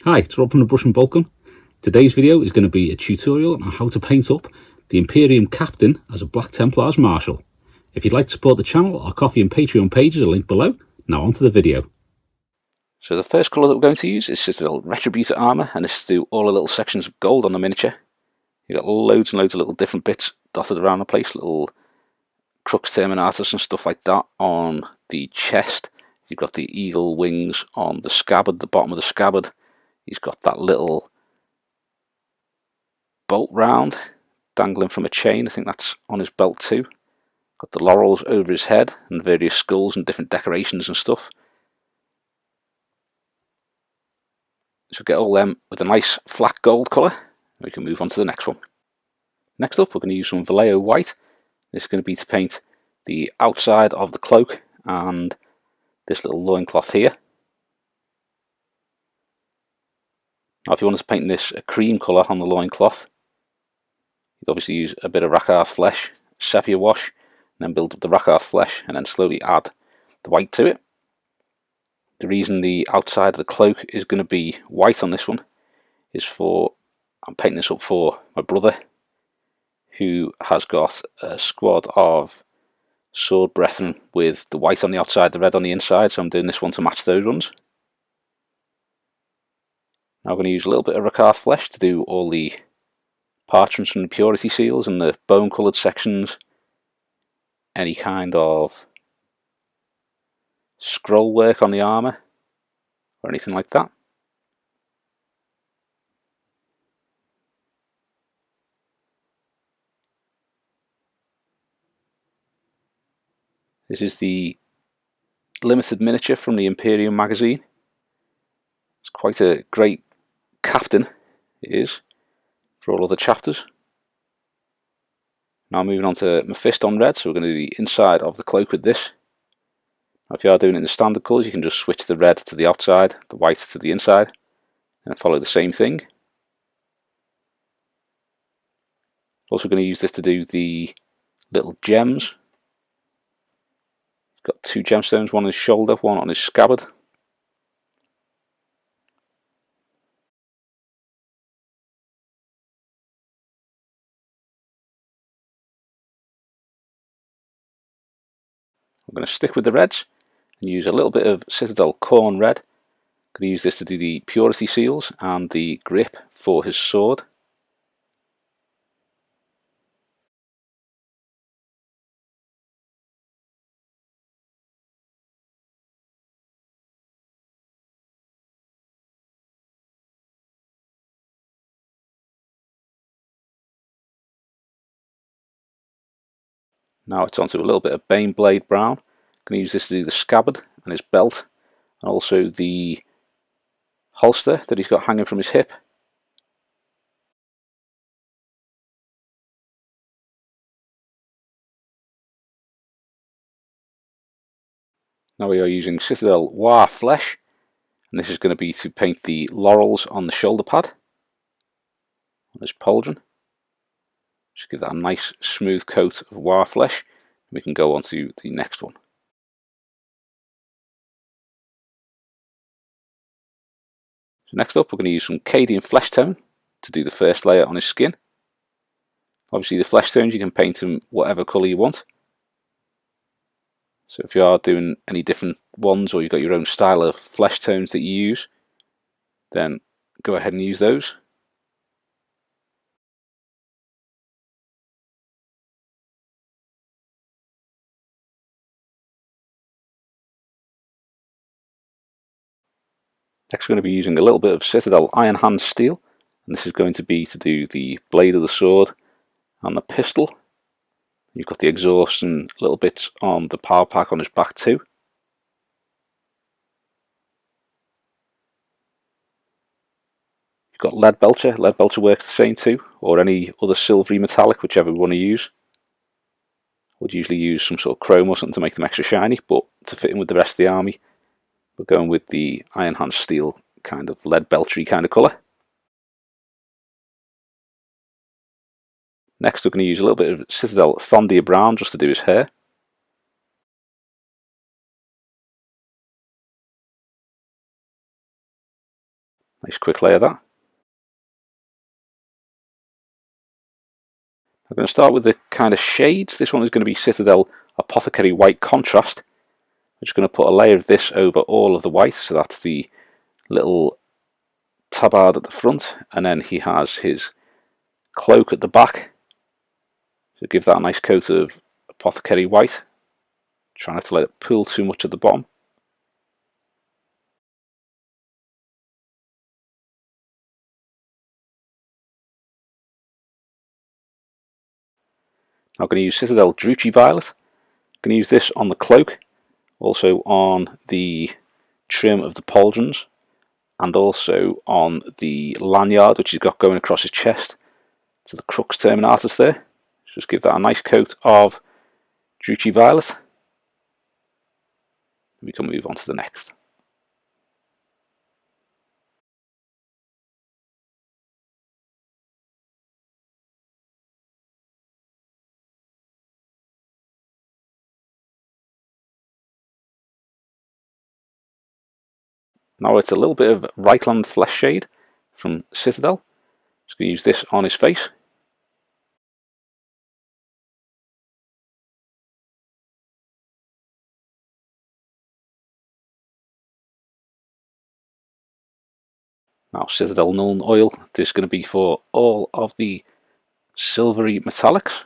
Hi, it's Rob from the Brush and Boltgun. Today's video is going to be a tutorial on how to paint up the Imperium Captain as a Black Templars Marshal. If you'd like to support the channel, our Ko-fi and Patreon pages are linked below. Now on to the video. So the first colour that we're going to use is Citadel Retributor Armour, and this is to do all the little sections of gold on the miniature. You've got loads and loads of little different bits dotted around the place, little crux terminatus and stuff like that on the chest. You've got the eagle wings on the scabbard, the bottom of the scabbard. He's got that little bolt round dangling from a chain. I think that's on his belt too. Got the laurels over his head and various skulls and different decorations and stuff. So get all them with a nice flat gold colour. We can move on to the next one. Next up, we're going to use some Vallejo white. This is going to be to paint the outside of the cloak and this little loincloth here. Now if you want to paint this a cream colour on the loincloth, you'd obviously use a bit of Rakarth Flesh, Sepia wash, and then build up the Rakarth Flesh and then slowly add the white to it. The reason the outside of the cloak is going to be white on this one is I'm painting this up for my brother, who has got a squad of Sword Brethren with the white on the outside, the red on the inside, so I'm doing this one to match those ones. Now I'm going to use a little bit of Rakarth Flesh to do all the parchments and purity seals and the bone coloured sections, any kind of scroll work on the armour or anything like that. This is the limited miniature from the Imperium Magazine. It's quite a great captain, it is, for all of the chapters. Now moving on to my fist on red, so we're going to do the inside of the cloak with this. Now if you are doing it in the standard colours, you can just switch the red to the outside, the white to the inside, and follow the same thing. Also going to use this to do the little gems. He's got two gemstones, one on his shoulder, one on his scabbard. I'm going to stick with the reds and use a little bit of Citadel Corn Red. I'm going to use this to do the purity seals and the grip for his sword. Now it's onto a little bit of Bane Blade Brown. I'm going to use this to do the scabbard and his belt, and also the holster that he's got hanging from his hip. Now we are using Citadel Rakarth Flesh, and this is going to be to paint the laurels on the shoulder pad, on his pauldron. Just give that a nice smooth coat of Rakarth Flesh, and we can go on to the next one. So next up we're going to use some Cadian Flesh Tone to do the first layer on his skin. Obviously the flesh tones, you can paint them whatever colour you want. So if you are doing any different ones, or you've got your own style of flesh tones that you use, then go ahead and use those. Next we're going to be using a little bit of Citadel Iron Hand Steel, and this is going to be to do the blade of the sword and the pistol. You've got the exhaust and little bits on the power pack on his back too. You've got lead belcher works the same too, or any other silvery metallic, whichever you want to use. I would usually use some sort of chrome or something to make them extra shiny, but to fit in with the rest of the army, we're going with the Iron Hand Steel kind of lead belchery kind of colour. Next we're going to use a little bit of Citadel Thondia Brown just to do his hair. Nice quick layer that. I'm going to start with the kind of shades. This one is going to be Citadel Apothecary White Contrast. I'm just going to put a layer of this over all of the white, so that's the little tabard at the front, and then he has his cloak at the back. So give that a nice coat of Apothecary White. Try not to let it pool too much at the bottom. I'm going to use Citadel Druchii Violet. I'm going to use this on the cloak, also on the trim of the pauldrons, and also on the lanyard which he's got going across his chest to the crux terminatus there. Just give that a nice coat of Druchii Violet. We can move on to the next. Now it's a little bit of Rakarth Flesh shade from Citadel. Just going to use this on his face. Now Citadel Nuln Oil, this is going to be for all of the silvery metallics.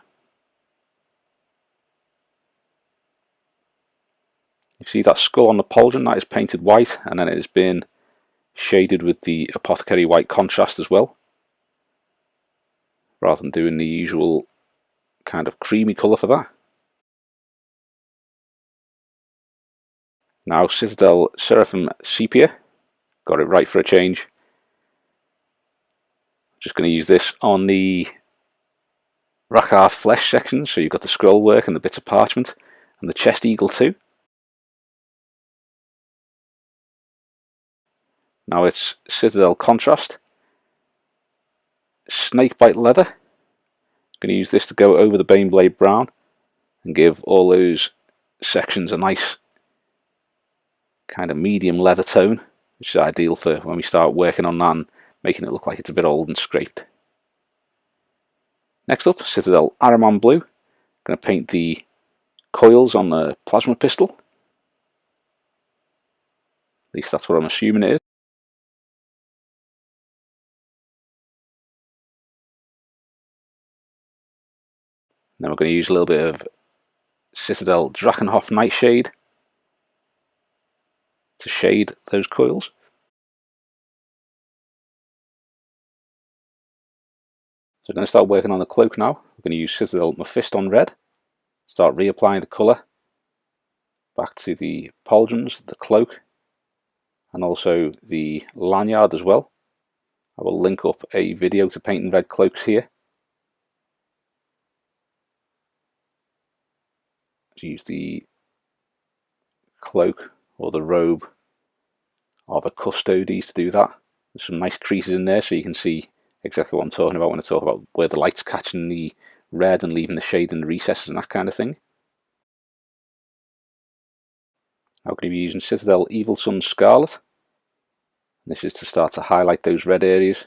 You see that skull on the pauldron, that is painted white, and then it has been shaded with the Apothecary White Contrast as well, rather than doing the usual kind of creamy colour for that. Now Citadel Seraphim Sepia, got it right for a change. Just going to use this on the Rakarth Flesh section, so you've got the scroll work and the bits of parchment, and the chest eagle too. Now it's Citadel Contrast, Snakebite Leather. I'm going to use this to go over the Baneblade Brown and give all those sections a nice kind of medium leather tone, which is ideal for when we start working on that and making it look like it's a bit old and scraped. Next up, Citadel Ahriman Blue. I'm going to paint the coils on the plasma pistol. At least that's what I'm assuming it is. Then we're going to use a little bit of Citadel Drakenhof Nightshade to shade those coils. So we're going to start working on the cloak now. We're going to use Citadel Mephiston Red. Start reapplying the colour back to the pauldrons, the cloak, and also the lanyard as well. I will link up a video to painting red cloaks here. Use the cloak or the robe of a custodes to do that. There's some nice creases in there so you can see exactly what I'm talking about when I talk about where the light's catching the red and leaving the shade in the recesses and that kind of thing. I'm going to be using Citadel Evil Sun Scarlet. This is to start to highlight those red areas.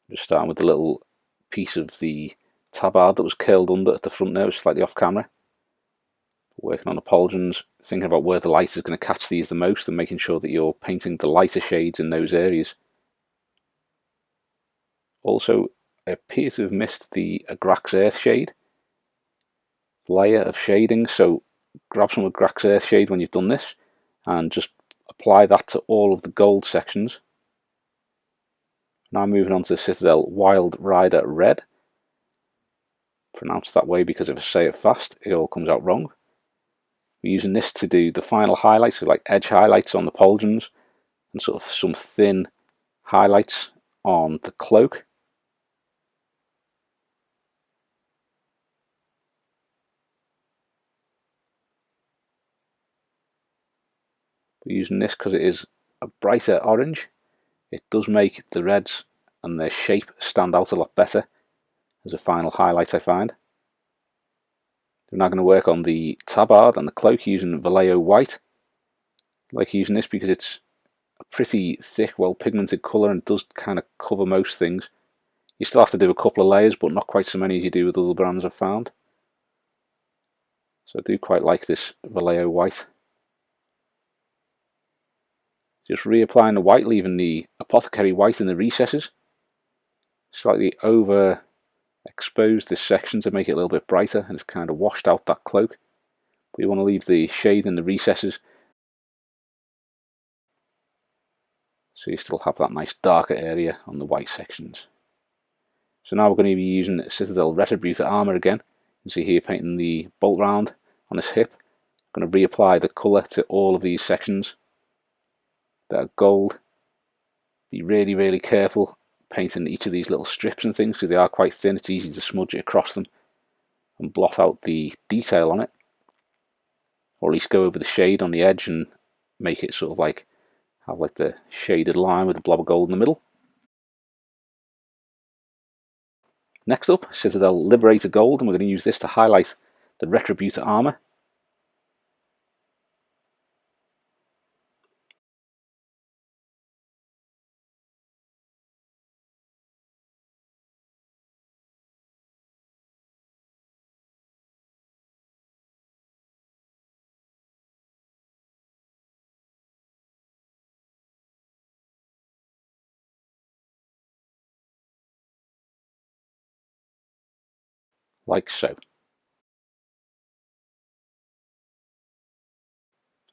Just starting with the little piece of the tabard that was curled under at the front there, slightly off camera. Working on the pauldrons, thinking about where the light is going to catch these the most and making sure that you're painting the lighter shades in those areas. Also, I appear to have missed the Agrax Earth shade layer of shading, so grab some Agrax Earth shade when you've done this and just apply that to all of the gold sections. Now moving on to Citadel Wild Rider Red. Pronounced that way because if I say it fast, it all comes out wrong. We're using this to do the final highlights, so like edge highlights on the pauldrons and sort of some thin highlights on the cloak. We're using this because it is a brighter orange. It does make the reds and their shape stand out a lot better as a final highlight, I find. We're now going to work on the tabard and the cloak using Vallejo White. I like using this because it's a pretty thick, well pigmented colour, and it does kind of cover most things. You still have to do a couple of layers, but not quite so many as you do with other brands I've found. So I do quite like this Vallejo white. Just reapplying the white, leaving the apothecary white in the recesses. Slightly over exposed this section to make it a little bit brighter, and it's kind of washed out that cloak. But you want to leave the shade in the recesses, so you still have that nice darker area on the white sections. So now we're going to be using Citadel Retributor armour again. You can see here painting the bolt round on his hip. I'm going to reapply the colour to all of these sections that are gold. Be really, really careful painting each of these little strips and things because they are quite thin. It's easy to smudge it across them and blot out the detail on it, or at least go over the shade on the edge and make it sort of like have like the shaded line with a blob of gold in the middle. Next up, Citadel Liberator Gold, and we're going to use this to highlight the Retributor armour. Like so.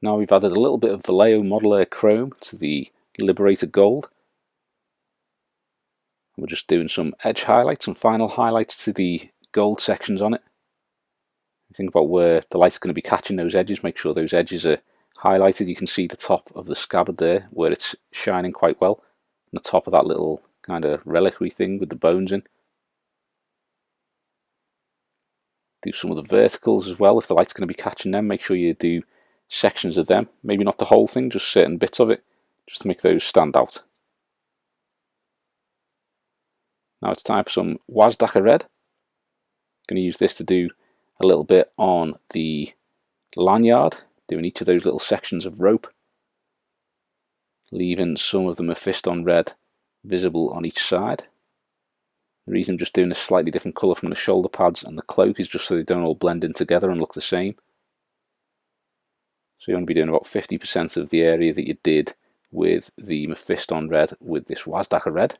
Now we've added a little bit of Vallejo Modeler Chrome to the Liberator Gold. We're just doing some edge highlights and final highlights to the gold sections on it. Think about where the light's going to be catching those edges, make sure those edges are highlighted. You can see the top of the scabbard there where it's shining quite well, and the top of that little kind of reliquary thing with the bones in. Do some of the verticals as well. If the light's going to be catching them, make sure you do sections of them, maybe not the whole thing, just certain bits of it, just to make those stand out. Now it's time for some Wazdaka Red. I'm going to use this to do a little bit on the lanyard, doing each of those little sections of rope, leaving some of the Mephiston Red visible on each side. The reason I'm just doing a slightly different colour from the shoulder pads and the cloak is just so they don't all blend in together and look the same. So you want to be doing about 50% of the area that you did with the Mephiston Red with this Wazdaka Red.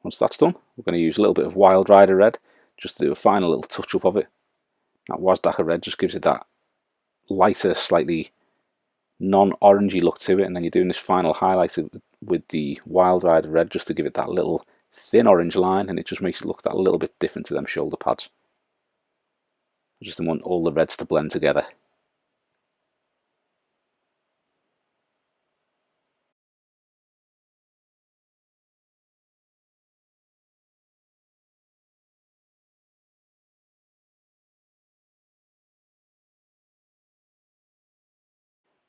Once that's done, we're going to use a little bit of Wild Rider Red just to do a final little touch up of it. That Wazdaka Red just gives it that lighter, slightly non-orangey look to it, and then you're doing this final highlight with the Wild Rider Red just to give it that little thin orange line, and it just makes it look that little bit different to them shoulder pads. I just want all the reds to blend together.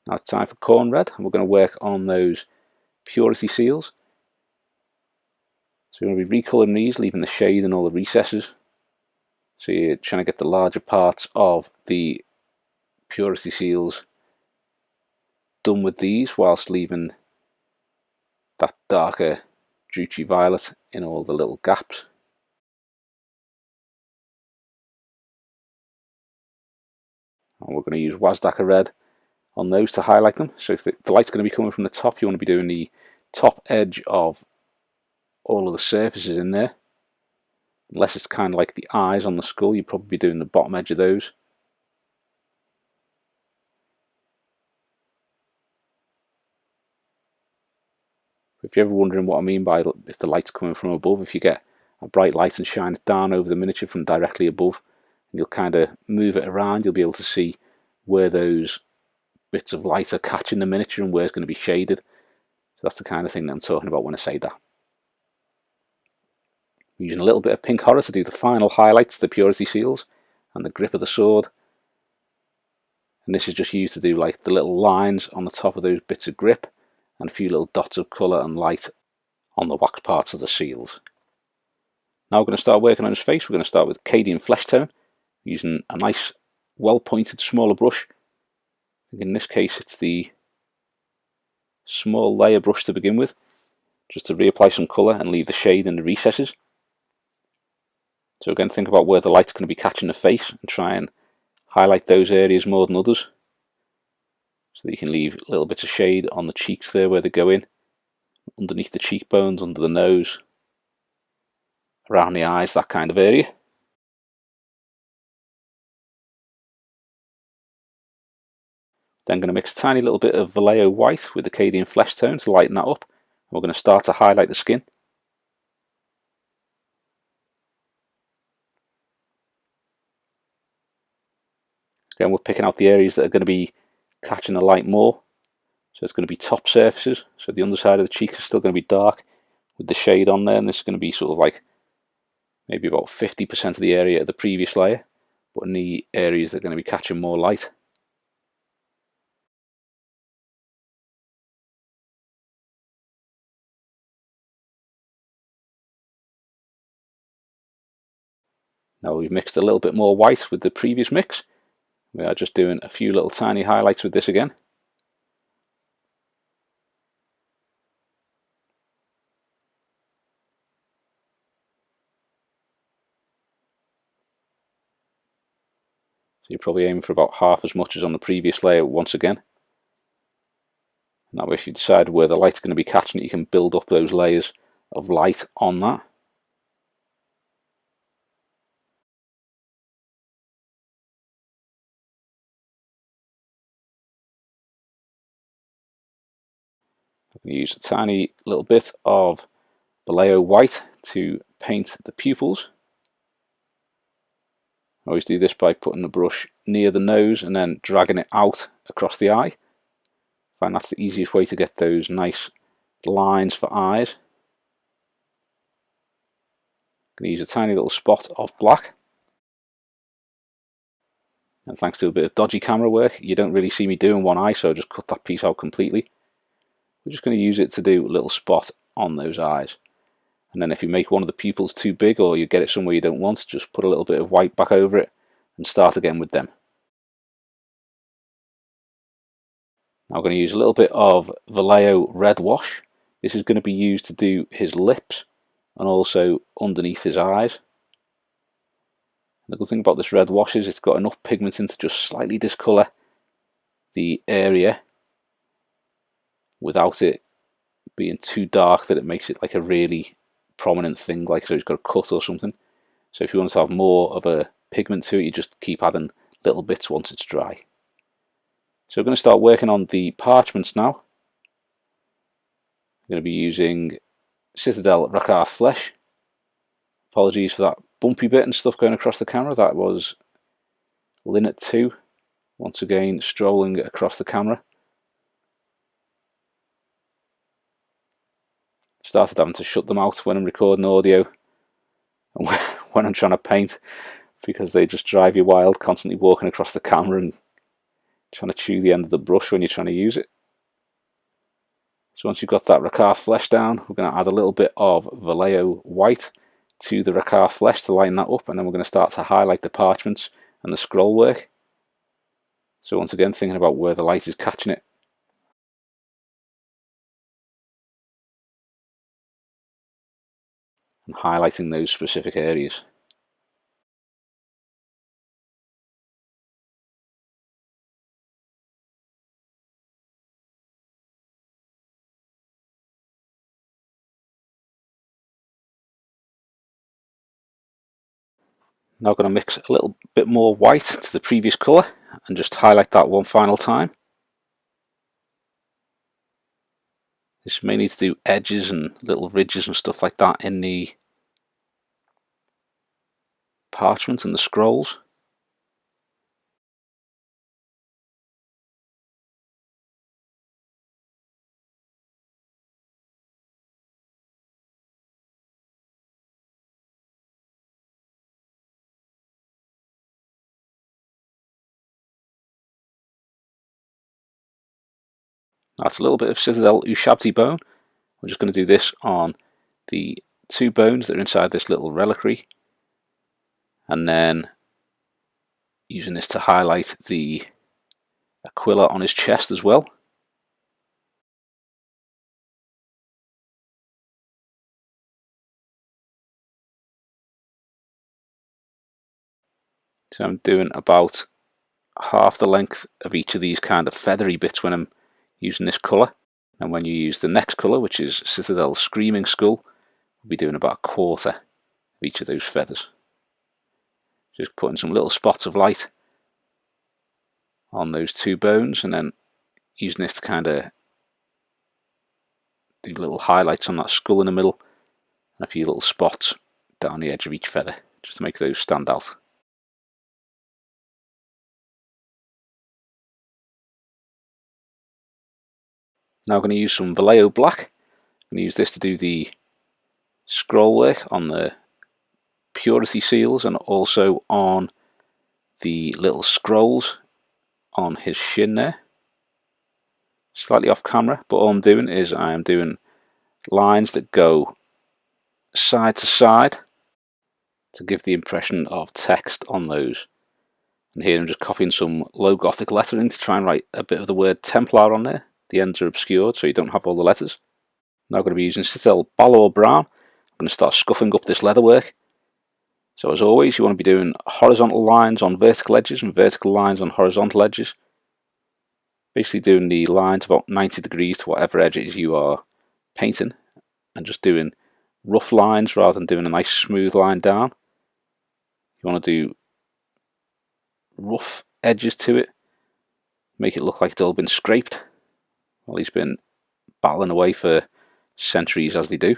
Now it's time for Corn Red, and we're going to work on those purity seals. So we're going to be recolouring these, leaving the shade in all the recesses. So you're trying to get the larger parts of the purity seals done with these, whilst leaving that darker Druchii Violet in all the little gaps. And we're going to use Wazdaka Red on those to highlight them. So if the light's going to be coming from the top, you want to be doing the top edge of all of the surfaces in there. Unless it's kind of like the eyes on the skull, you'd probably be doing the bottom edge of those. If you're ever wondering what I mean by if the light's coming from above, if you get a bright light and shine it down over the miniature from directly above, and you'll kind of move it around, you'll be able to see where those bits of light are catching the miniature and where it's going to be shaded. So that's the kind of thing that I'm talking about when I say that. I'm using a little bit of pink horror to do the final highlights, the purity seals and the grip of the sword. And this is just used to do like the little lines on the top of those bits of grip and a few little dots of colour and light on the wax parts of the seals. Now we're going to start working on his face. We're going to start with Cadian Flesh Tone. using a nice well pointed smaller brush. In this case it's the small layer brush to begin with, just to reapply some colour and leave the shade in the recesses. So again, think about where the light's going to be catching the face and try and highlight those areas more than others, so that you can leave little bits of shade on the cheeks there where they go in, underneath the cheekbones, under the nose, around the eyes, that kind of area. Then I'm going to mix a tiny little bit of Vallejo white with Acadian flesh tone to lighten that up. We're going to start to highlight the skin. Again, we're picking out the areas that are going to be catching the light more. So it's going to be top surfaces. So the underside of the cheek is still going to be dark with the shade on there, and this is going to be sort of like maybe about 50% of the area of the previous layer, but in the areas that are going to be catching more light. Now we've mixed a little bit more white with the previous mix. We are just doing a few little tiny highlights with this again. So you're probably aiming for about half as much as on the previous layer once again. And that way, if you decide where the light's going to be catching it, you can build up those layers of light on that. I'm going to use a tiny little bit of Vallejo white to paint the pupils. I always do this by putting the brush near the nose and then dragging it out across the eye. I find that's the easiest way to get those nice lines for eyes. I'm going to use a tiny little spot of black. And thanks to a bit of dodgy camera work, you don't really see me doing one eye, so I just cut that piece out completely. We're just going to use it to do a little spot on those eyes. And then if you make one of the pupils too big, or you get it somewhere you don't want, just put a little bit of white back over it and start again with them. Now I'm going to use a little bit of Vallejo red wash. This is going to be used to do his lips and also underneath his eyes. The good thing about this red wash is it's got enough pigment in to just slightly discolour the area without it being too dark that it makes it like a really prominent thing, like so it's got a cut or something. So if you want to have more of a pigment to it, you just keep adding little bits once it's dry. So we're going to start working on the parchments now. I'm going to be using Citadel Rakarth Flesh. Apologies for that bumpy bit and stuff going across the camera. That was Linnet 2, once again strolling across the camera. Started having to shut them out when I'm recording audio and when I'm trying to paint, because they just drive you wild, constantly walking across the camera and trying to chew the end of the brush when you're trying to use it. So once you've got that Rakarth Flesh down, we're going to add a little bit of Vallejo white to the Rakarth Flesh to lighten that up, and then we're going to start to highlight the parchments and the scroll work. So once again, thinking about where the light is catching it. And highlighting those specific areas. Now I'm going to mix a little bit more white to the previous colour and just highlight that one final time. This may need to do edges and little ridges and stuff like that in the parchment and the scrolls. That's a little bit of Citadel Ushabti bone. We're just going to do this on the two bones that are inside this little reliquary, and then using this to highlight the Aquila on his chest as well. So I'm doing about half the length of each of these kind of feathery bits when I'm using this colour. And when you use the next colour, which is Citadel's Screaming Skull, we'll be doing about a quarter of each of those feathers. Just putting some little spots of light on those two bones, and then using this to kind of do little highlights on that skull in the middle, and a few little spots down the edge of each feather, just to make those stand out. Now I'm going to use some Vallejo Black. I'm going to use this to do the scroll work on the purity seals and also on the little scrolls on his shin there. Slightly off camera, but all I'm doing is I am doing lines that go side to side to give the impression of text on those. And here I'm just copying some low Gothic lettering to try and write a bit of the word Templar on there. The ends are obscured so you don't have all the letters. Now I'm going to be using Citadel Balor Brown. I'm going to start scuffing up this leatherwork. So as always, you want to be doing horizontal lines on vertical edges and vertical lines on horizontal edges. Basically doing the lines about 90 degrees to whatever edge it is you are painting, and just doing rough lines rather than doing a nice smooth line down. You want to do rough edges to it, make it look like it's all been scraped while he's been battling away for centuries as they do.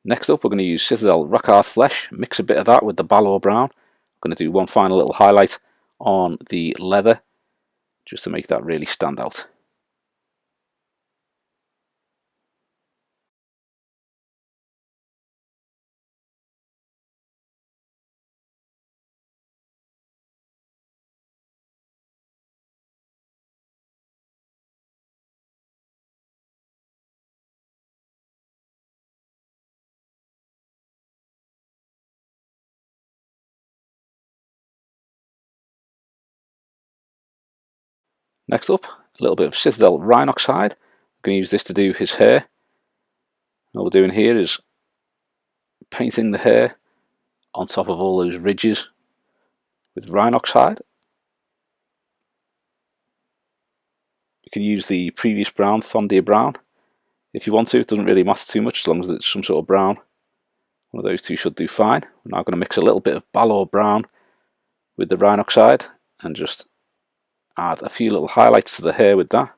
Next up, we're going to use Citadel Rakarth Flesh, mix a bit of that with the Balor Brown. I'm going to do one final little highlight on the leather just to make that really stand out. Next up, a little bit of Citadel Rhinox hide. I'm going to use this to do his hair. What we're doing here is painting the hair on top of all those ridges with Rhinox hide. You can use the previous brown, Thondir Brown, if you want to. It doesn't really matter too much as long as it's some sort of brown. One of those two should do fine. We're now going to mix a little bit of Balor Brown with the Rhinox hide and just add a few little highlights to the hair with that.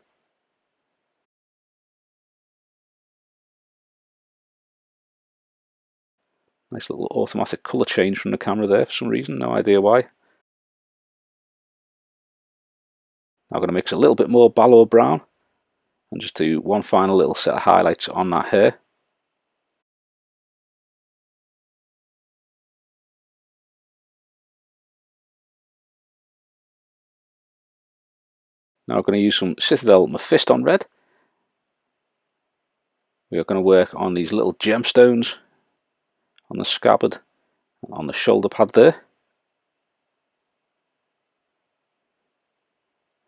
Nice little automatic colour change from the camera there for some reason, no idea why. Now I'm going to mix a little bit more Balor Brown and just do one final little set of highlights on that hair. Now I'm going to use some Citadel Mephiston Red. We are going to work on these little gemstones on the scabbard and on the shoulder pad there.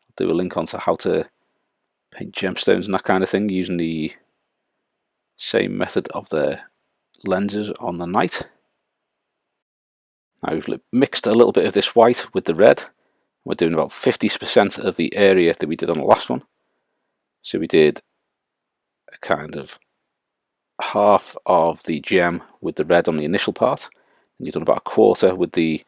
I'll do a link onto how to paint gemstones and that kind of thing using the same method of the lenses on the knight. Now we've mixed a little bit of this white with the red. We're doing about 50% of the area that we did on the last one. So we did a kind of half of the gem with the red on the initial part, and you've done about a quarter with the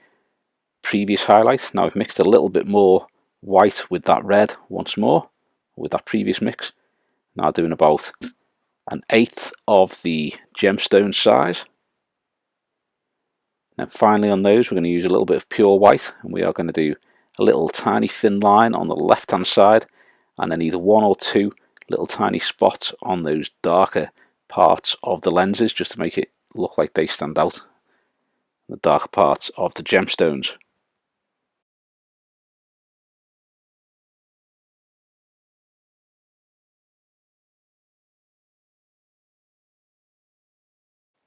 previous highlight. Now I've mixed a little bit more white with that red once more, with that previous mix. Now doing about an eighth of the gemstone size. And finally on those we're going to use a little bit of pure white, and we are going to do a little tiny thin line on the left hand side, and then either one or two little tiny spots on those darker parts of the lenses just to make it look like they stand out, the darker parts of the gemstones.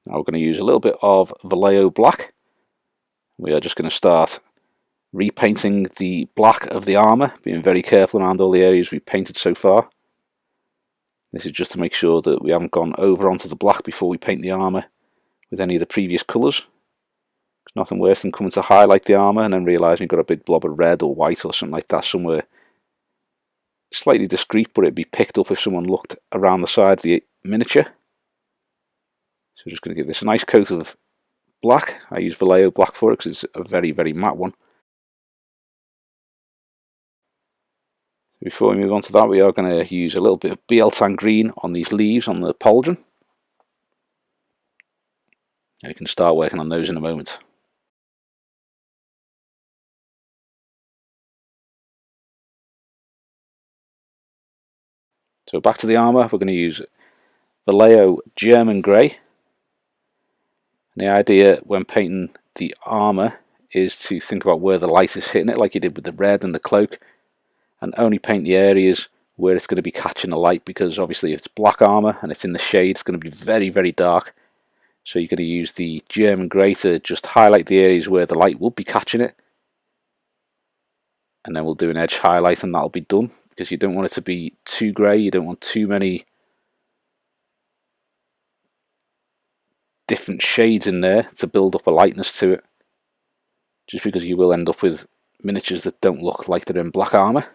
Now we're going to use a little bit of Vallejo Black We are just going to start repainting the black of the armour, being very careful around all the areas we've painted so far. This is just to make sure that we haven't gone over onto the black before we paint the armour with any of the previous colours. There's nothing worse than coming to highlight the armour and then realising you've got a big blob of red or white or something like that somewhere slightly discreet, but it'd be picked up if someone looked around the side of the miniature. So we're just going to give this a nice coat of black. I use Vallejo black for it because it's a very, very matte one. Before we move on to that, we are going to use a little bit of BL-Tan green on these leaves on the pauldron. And we can start working on those in a moment. So back to the armour, we're going to use Vallejo German Grey. And the idea when painting the armour is to think about where the light is hitting it, like you did with the red and the cloak, and only paint the areas where it's going to be catching the light, because obviously if it's black armour and it's in the shade, it's going to be very, very dark. So you're going to use the German Grey to just highlight the areas where the light will be catching it. And then we'll do an edge highlight and that'll be done, because you don't want it to be too grey, you don't want too many different shades in there to build up a lightness to it, just because you will end up with miniatures that don't look like they're in black armour.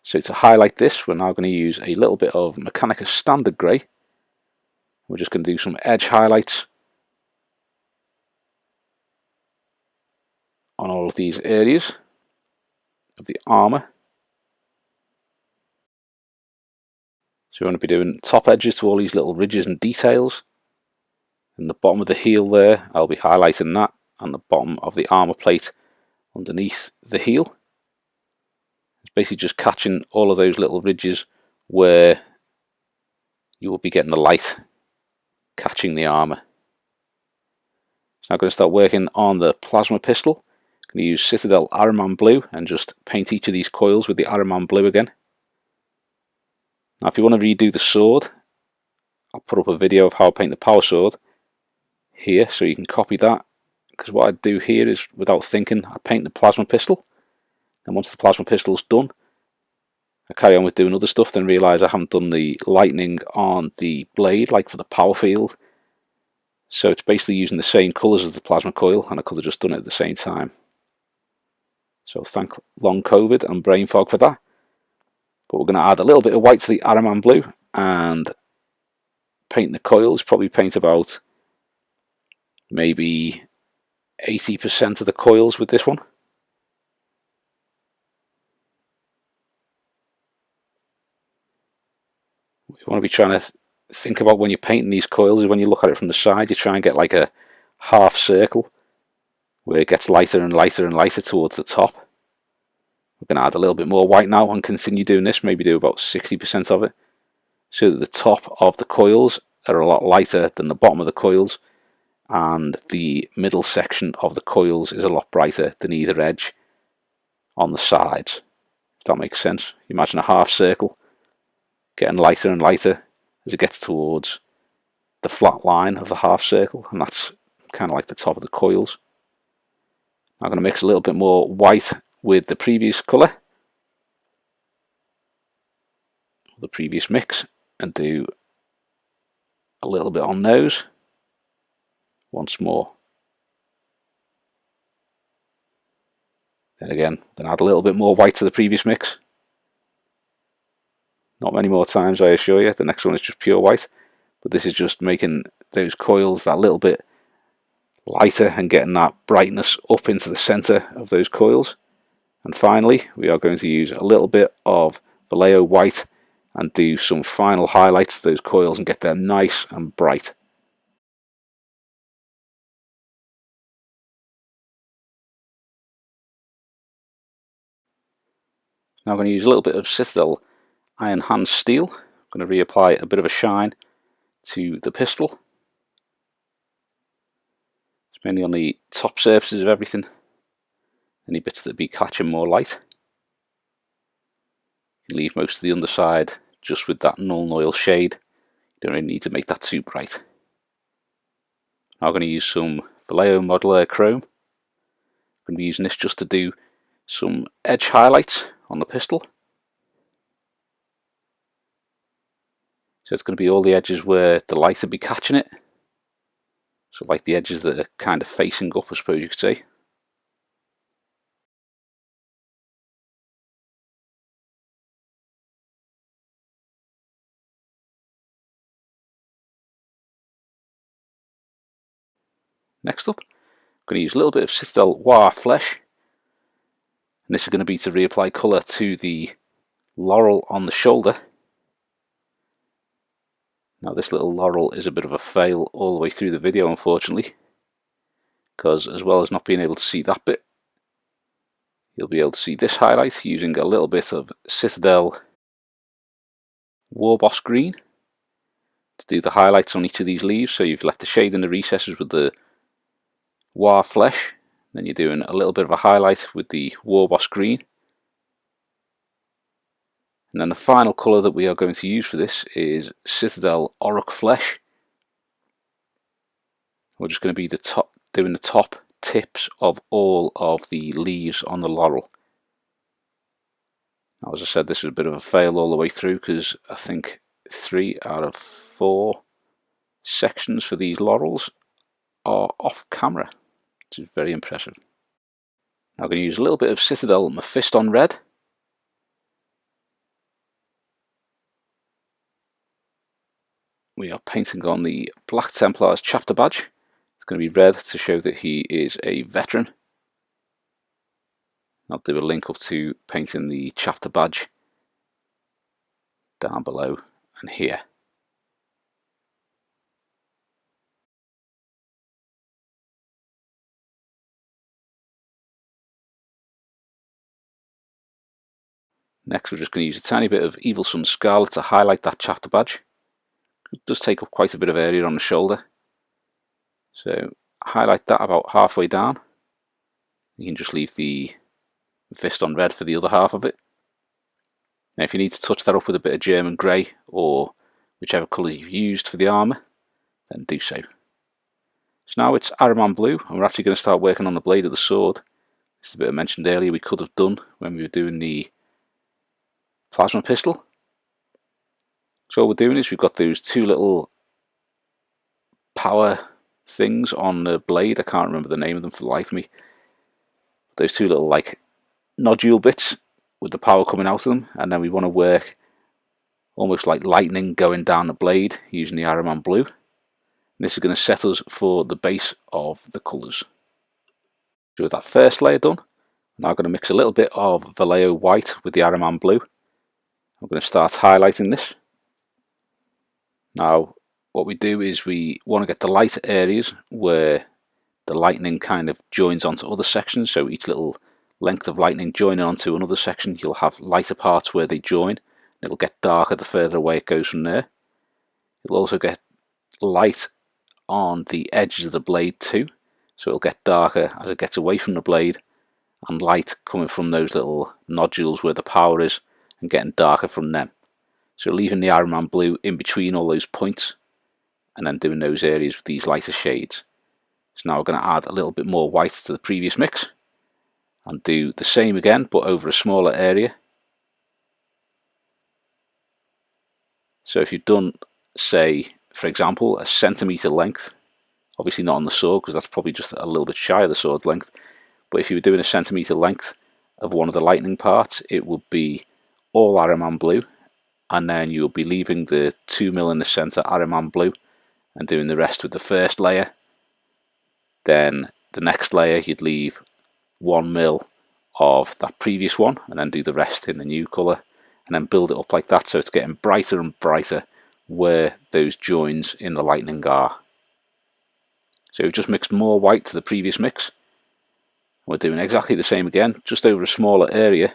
So to highlight this, we're now going to use a little bit of Mechanica Standard Grey. We're just going to do some edge highlights on all of these areas of the armour. So we want to be doing top edges to all these little ridges and details. And the bottom of the heel there, I'll be highlighting that, and the bottom of the armour plate underneath the heel. It's basically just catching all of those little ridges where you will be getting the light catching the armour. So I'm going to start working on the plasma pistol. I'm going to use Citadel Ahriman Blue and just paint each of these coils with the Ahriman Blue again. Now if you want to redo the sword, I'll put up a video of how I paint the power sword here so you can copy that, because what I do here is, without thinking, I paint the plasma pistol, and once the plasma pistol's done, I carry on with doing other stuff, then realise I haven't done the lightning on the blade like for the power field. So it's basically using the same colours as the plasma coil, and I could have just done it at the same time. So thank long COVID and brain fog for that. But we're going to add a little bit of white to the Ahriman Blue and paint the coils. Probably paint about maybe 80% of the coils with this one. What you want to be trying to think about when you're painting these coils is when you look at it from the side, you try and get like a half circle where it gets lighter and lighter and lighter towards the top. We're going to add a little bit more white now and continue doing this, maybe do about 60% of it, so that the top of the coils are a lot lighter than the bottom of the coils, and the middle section of the coils is a lot brighter than either edge on the sides, if that makes sense. You imagine a half circle getting lighter and lighter as it gets towards the flat line of the half circle, and that's kind of like the top of the coils. I'm going to mix a little bit more white with the previous colour, the previous mix, and do a little bit on those once more. Then again, I'm going to add a little bit more white to the previous mix. Not many more times, I assure you. The next one is just pure white, but this is just making those coils that little bit lighter and getting that brightness up into the centre of those coils. And finally, we are going to use a little bit of Vallejo white and do some final highlights to those coils and get them nice and bright. Now I'm going to use a little bit of Citadel Iron Hand Steel. I'm going to reapply a bit of a shine to the pistol. It's mainly on the top surfaces of everything, any bits that be catching more light. You leave most of the underside just with that null oil shade. You don't really need to make that too bright. Now I'm going to use some Vallejo Modular Chrome going to be using this just to do some edge highlights on the pistol. So it's going to be all the edges where the light will be catching it. So like the edges that are kind of facing up, I suppose you could say. Next up, I'm going to use a little bit of Citadel Rakarth Flesh. And this is going to be to reapply colour to the laurel on the shoulder. Now this little laurel is a bit of a fail all the way through the video, unfortunately, because as well as not being able to see that bit, you'll be able to see this highlight using a little bit of Citadel Warboss Green to do the highlights on each of these leaves. So you've left the shade in the recesses with the Rakarth Flesh, then you're doing a little bit of a highlight with the Warboss Green. And then the final colour that we are going to use for this is Citadel Rakarth Flesh. We're just going to be doing the top tips of all of the leaves on the laurel. Now, as I said, this was a bit of a fail all the way through because I think 3 out of 4 sections for these laurels are off camera, which is very impressive. Now I'm going to use a little bit of Citadel Mephiston Red. We are painting on the Black Templars chapter badge. It's going to be red to show that he is a veteran. I'll do a link up to painting the chapter badge down below and here. Next we're just going to use a tiny bit of Evil Sun Scarlet to highlight that chapter badge. It does take up quite a bit of area on the shoulder. So highlight that about halfway down. You can just leave the Mephiston Red for the other half of it. Now if you need to touch that up with a bit of German Grey or whichever colour you've used for the armour, then do so. So now it's Ahriman Blue and we're actually going to start working on the blade of the sword. This is a bit I mentioned earlier we could have done when we were doing the plasma pistol. So what we're doing is we've got those 2 little power things on the blade. I can't remember the name of them for the life of me. Those 2 little like nodule bits with the power coming out of them, and then we want to work almost like lightning going down the blade using the Ahriman Blue. And this is going to set us for the base of the colours. So with that first layer done, I'm now going to mix a little bit of Vallejo White with the Ahriman Blue. I'm going to start highlighting this. Now what we do is we want to get the lighter areas where the lightning kind of joins onto other sections, so each little length of lightning joining onto another section, you'll have lighter parts where they join. It'll get darker the further away it goes from there. It'll also get light on the edges of the blade too, so it'll get darker as it gets away from the blade, and light coming from those little nodules where the power is and getting darker from them. So leaving the Ahriman Blue in between all those points and then doing those areas with these lighter shades. So now we're going to add a little bit more white to the previous mix and do the same again but over a smaller area. So if you've done, say for example, a centimetre length, obviously not on the sword because that's probably just a little bit shy of the sword length, but if you were doing a centimetre length of one of the lightning parts, it would be all Ahriman Blue, and then you'll be leaving the 2mm in the centre Ahriman Blue and doing the rest with the first layer. Then the next layer you'd leave 1mm of that previous one and then do the rest in the new colour, and then build it up like that so it's getting brighter and brighter where those joins in the lightning are. So we've just mixed more white to the previous mix. We're doing exactly the same again, just over a smaller area,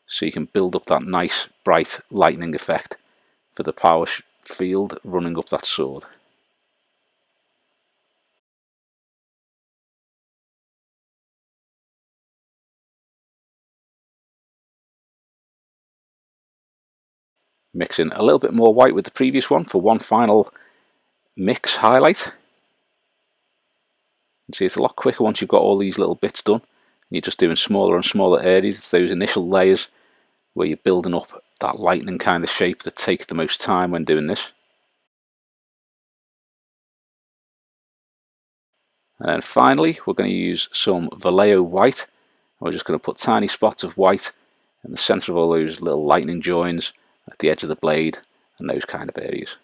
so you can build up that nice bright lightning effect for the power field running up that sword. Mixing a little bit more white with the previous one for one final mix highlight. can see it's a lot quicker once you've got all these little bits done. You're just doing smaller and smaller areas. It's those initial layers where you're building up that lightning kind of shape that takes the most time when doing this. And then finally we're going to use some Vallejo white. We're just going to put tiny spots of white in the centre of all those little lightning joins at the edge of the blade and those kind of areas.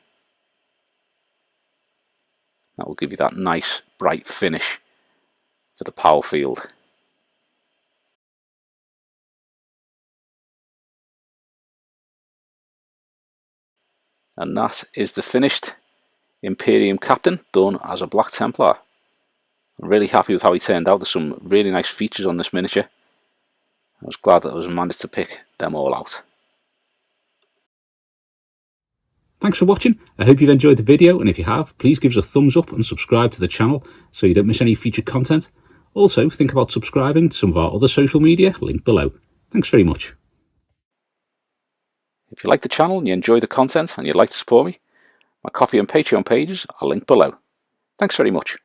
That will give you that nice bright finish for the power field. And that is the finished Imperium Captain done as a Black Templar. I'm really happy with how he turned out. There's some really nice features on this miniature. I was glad that I was managed to pick them all out. Thanks for watching. I hope you've enjoyed the video, and if you have, please give us a thumbs up and subscribe to the channel so you don't miss any future content. Also, think about subscribing to some of our other social media, linked below. Thanks very much. If you like the channel and you enjoy the content and you'd like to support me, my Ko-fi and Patreon pages are linked below. Thanks very much.